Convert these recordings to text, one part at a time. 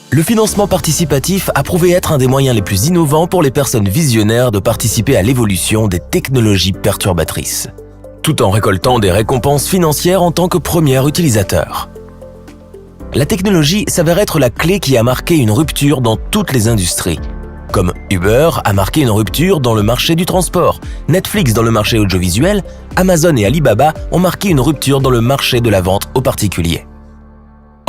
Le financement participatif a prouvé être un des moyens les plus innovants pour les personnes visionnaires de participer à l'évolution des technologies perturbatrices, tout en récoltant des récompenses financières en tant que premier utilisateur. La technologie s'avère être la clé qui a marqué une rupture dans toutes les industries. Comme Uber a marqué une rupture dans le marché du transport, Netflix dans le marché audiovisuel, Amazon et Alibaba ont marqué une rupture dans le marché de la vente aux particuliers.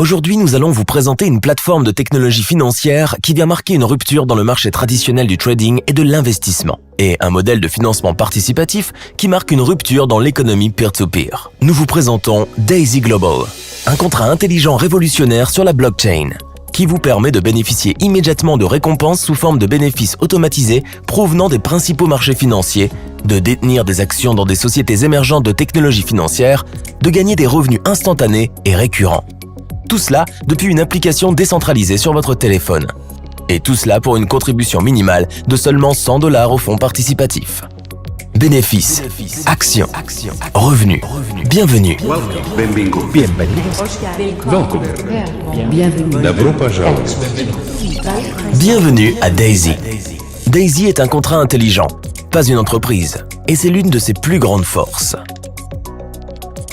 Aujourd'hui, nous allons vous présenter une plateforme de technologie financière qui vient marquer une rupture dans le marché traditionnel du trading et de l'investissement, et un modèle de financement participatif qui marque une rupture dans l'économie peer-to-peer. Nous vous présentons Daisy Global, un contrat intelligent révolutionnaire sur la blockchain, qui vous permet de bénéficier immédiatement de récompenses sous forme de bénéfices automatisés provenant des principaux marchés financiers, de détenir des actions dans des sociétés émergentes de technologies financières, de gagner des revenus instantanés et récurrents. Tout cela depuis une application décentralisée sur votre téléphone. Et tout cela pour une contribution minimale de seulement $100 au fonds participatif. Bénéfices, actions, revenus. Bienvenue. Bienvenue à Daisy. Daisy est un contrat intelligent, pas une entreprise, et c'est l'une de ses plus grandes forces.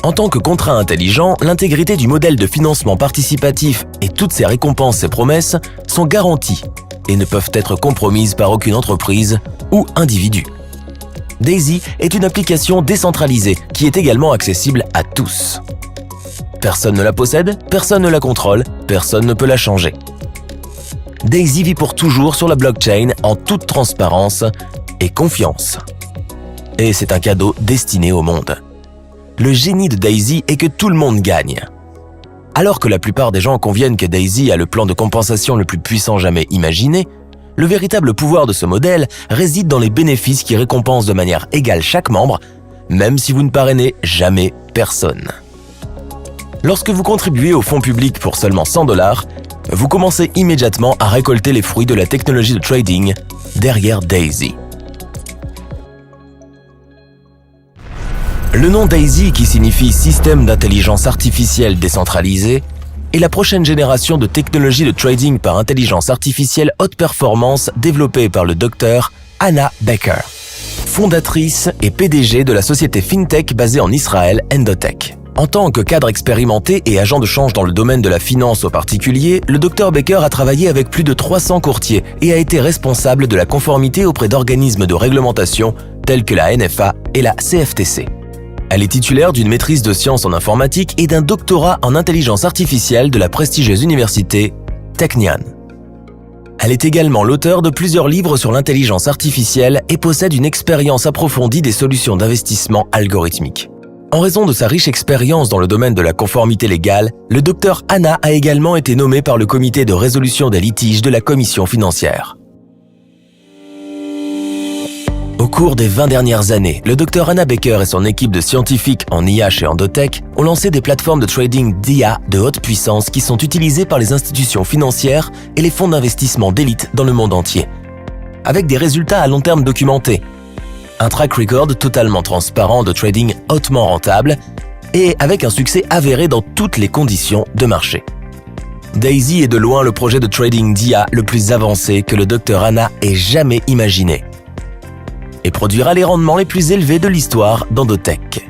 En tant que contrat intelligent, l'intégrité du modèle de financement participatif et toutes ses récompenses et promesses sont garanties et ne peuvent être compromises par aucune entreprise ou individu. Daisy est une application décentralisée qui est également accessible à tous. Personne ne la possède, personne ne la contrôle, personne ne peut la changer. Daisy vit pour toujours sur la blockchain en toute transparence et confiance. Et c'est un cadeau destiné au monde. Le génie de Daisy est que tout le monde gagne. Alors que la plupart des gens conviennent que Daisy a le plan de compensation le plus puissant jamais imaginé, le véritable pouvoir de ce modèle réside dans les bénéfices qui récompensent de manière égale chaque membre, même si vous ne parrainez jamais personne. Lorsque vous contribuez au fonds public pour seulement $100, vous commencez immédiatement à récolter les fruits de la technologie de trading derrière Daisy. Le nom Daisy, qui signifie système d'intelligence artificielle décentralisé, est la prochaine génération de technologie de trading par intelligence artificielle haute performance développée par le Dr Hannah Becker, fondatrice et PDG de la société FinTech basée en Israël, Endotech. En tant que cadre expérimenté et agent de change dans le domaine de la finance aux particuliers, le Dr Becker a travaillé avec plus de 300 courtiers et a été responsable de la conformité auprès d'organismes de réglementation tels que la NFA et la CFTC. Elle est titulaire d'une maîtrise de sciences en informatique et d'un doctorat en intelligence artificielle de la prestigieuse université Technion. Elle est également l'auteur de plusieurs livres sur l'intelligence artificielle et possède une expérience approfondie des solutions d'investissement algorithmiques. En raison de sa riche expérience dans le domaine de la conformité légale, le Dr Hannah a également été nommé par le comité de résolution des litiges de la Commission financière. Au cours des 20 dernières années, le Dr Hannah Becker et son équipe de scientifiques en IA chez Endotech ont lancé des plateformes de trading d'IA de haute puissance qui sont utilisées par les institutions financières et les fonds d'investissement d'élite dans le monde entier. Avec des résultats à long terme documentés, un track record totalement transparent de trading hautement rentable et avec un succès avéré dans toutes les conditions de marché. Daisy est de loin le projet de trading d'IA le plus avancé que le Dr Hannah ait jamais imaginé et produira les rendements les plus élevés de l'histoire d'Endotech.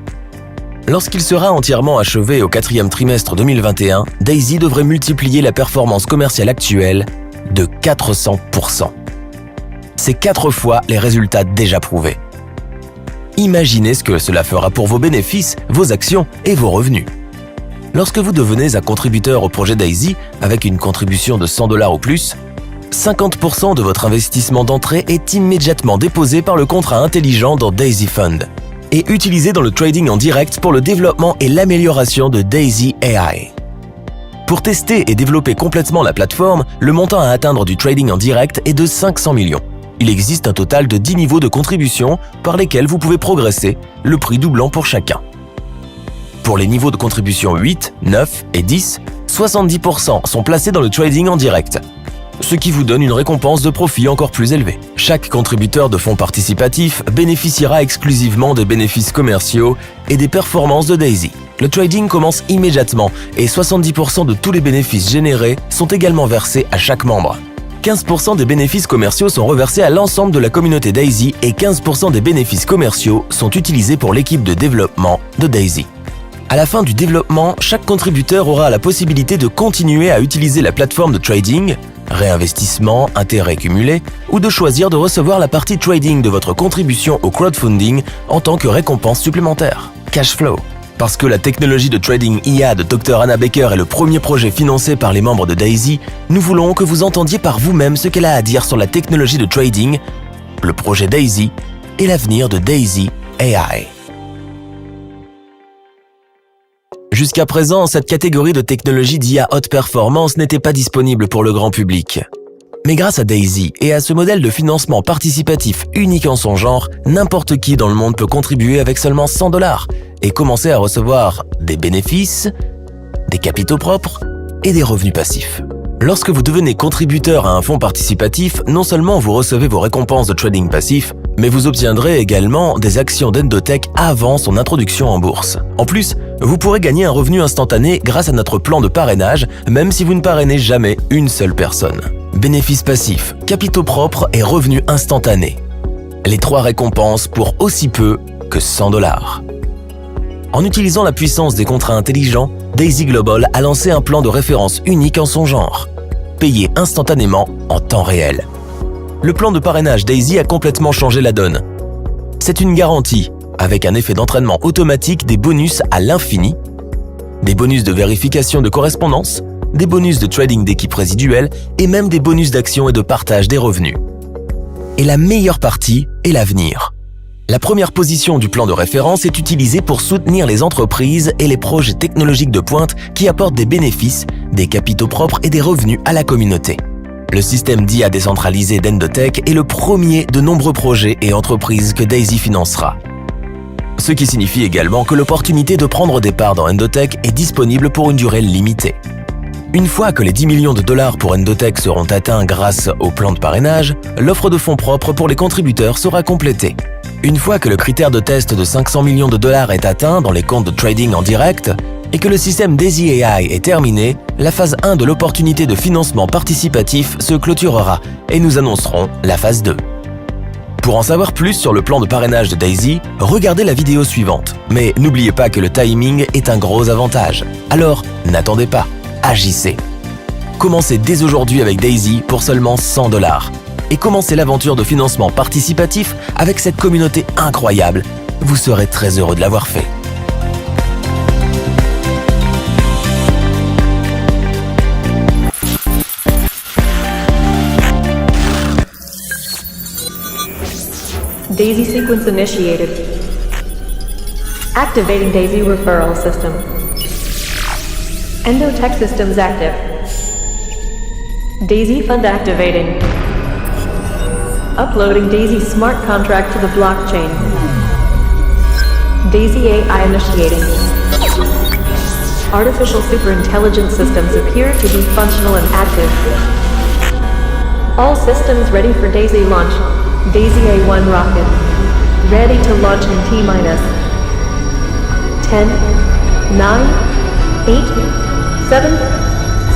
Lorsqu'il sera entièrement achevé au 4e trimestre 2021, Daisy devrait multiplier la performance commerciale actuelle de 400%. C'est 4 fois les résultats déjà prouvés. Imaginez ce que cela fera pour vos bénéfices, vos actions et vos revenus. Lorsque vous devenez un contributeur au projet Daisy, avec une contribution de $100 ou plus, 50% de votre investissement d'entrée est immédiatement déposé par le contrat intelligent dans Daisy Fund et utilisé dans le trading en direct pour le développement et l'amélioration de Daisy AI. Pour tester et développer complètement la plateforme, le montant à atteindre du trading en direct est de 500 millions. Il existe un total de 10 niveaux de contribution par lesquels vous pouvez progresser, le prix doublant pour chacun. Pour les niveaux de contribution 8, 9 et 10, 70% sont placés dans le trading en direct, ce qui vous donne une récompense de profit encore plus élevée. Chaque contributeur de fonds participatifs bénéficiera exclusivement des bénéfices commerciaux et des performances de Daisy. Le trading commence immédiatement et 70% de tous les bénéfices générés sont également versés à chaque membre. 15% des bénéfices commerciaux sont reversés à l'ensemble de la communauté Daisy et 15% des bénéfices commerciaux sont utilisés pour l'équipe de développement de Daisy. À la fin du développement, chaque contributeur aura la possibilité de continuer à utiliser la plateforme de trading, réinvestissement, intérêt cumulé, ou de choisir de recevoir la partie trading de votre contribution au crowdfunding en tant que récompense supplémentaire. Cash flow. Parce que la technologie de trading IA de Dr Anna Baker est le premier projet financé par les membres de Daisy, nous voulons que vous entendiez par vous-même ce qu'elle a à dire sur la technologie de trading, le projet Daisy et l'avenir de Daisy AI. Jusqu'à présent, cette catégorie de technologie d'IA haute performance n'était pas disponible pour le grand public. Mais grâce à Daisy et à ce modèle de financement participatif unique en son genre, n'importe qui dans le monde peut contribuer avec seulement $100 et commencer à recevoir des bénéfices, des capitaux propres et des revenus passifs. Lorsque vous devenez contributeur à un fonds participatif, non seulement vous recevez vos récompenses de trading passif, mais vous obtiendrez également des actions d'Endotech avant son introduction en bourse. En plus, vous pourrez gagner un revenu instantané grâce à notre plan de parrainage, même si vous ne parrainez jamais une seule personne. Bénéfices passifs, capitaux propres et revenus instantanés. Les 3 récompenses pour aussi peu que $100. En utilisant la puissance des contrats intelligents, Daisy Global a lancé un plan de référence unique en son genre, payé instantanément en temps réel. Le plan de parrainage Daisy a complètement changé la donne. C'est une garantie, avec un effet d'entraînement automatique des bonus à l'infini, des bonus de vérification de correspondance, des bonus de trading d'équipe résiduelle et même des bonus d'action et de partage des revenus. Et la meilleure partie est l'avenir. La première position du plan de référence est utilisée pour soutenir les entreprises et les projets technologiques de pointe qui apportent des bénéfices, des capitaux propres et des revenus à la communauté. Le système d'IA décentralisé d'Endotech est le premier de nombreux projets et entreprises que Daisy financera. Ce qui signifie également que l'opportunité de prendre des parts dans Endotech est disponible pour une durée limitée. Une fois que les $10 millions pour Endotech seront atteints grâce au plan de parrainage, l'offre de fonds propres pour les contributeurs sera complétée. Une fois que le critère de test de $500 millions est atteint dans les comptes de trading en direct et que le système Daisy AI est terminé, la phase 1 de l'opportunité de financement participatif se clôturera et nous annoncerons la phase 2. Pour en savoir plus sur le plan de parrainage de Daisy, regardez la vidéo suivante. Mais n'oubliez pas que le timing est un gros avantage. Alors, n'attendez pas, agissez. Commencez dès aujourd'hui avec Daisy pour seulement $100 et commencez l'aventure de financement participatif avec cette communauté incroyable. Vous serez très heureux de l'avoir fait. Daisy sequence initiated. Activating Daisy referral system. Endotech systems active. Daisy fund activating. Uploading Daisy smart contract to the blockchain. Daisy AI initiating. Artificial superintelligence systems appear to be functional and active. All systems ready for Daisy launch. Daisy A1 rocket. Ready to launch in T-minus 10, 9, 8, 7,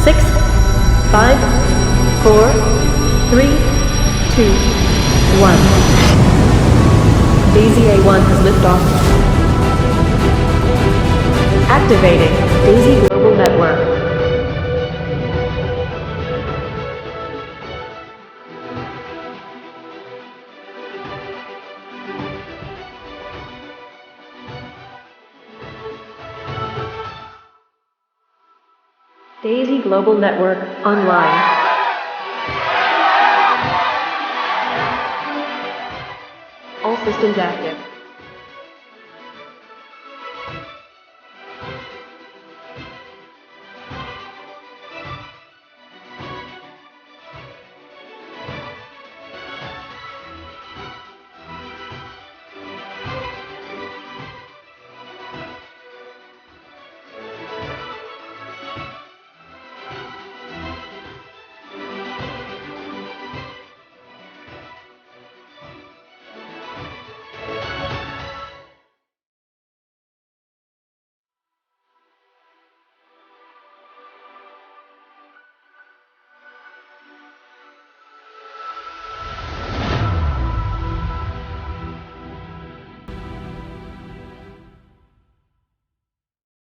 6, 5, 4, 3, 2, 1. Daisy A1 has liftoff. Activating Daisy Global Network. Daisy Global Network online. All systems active.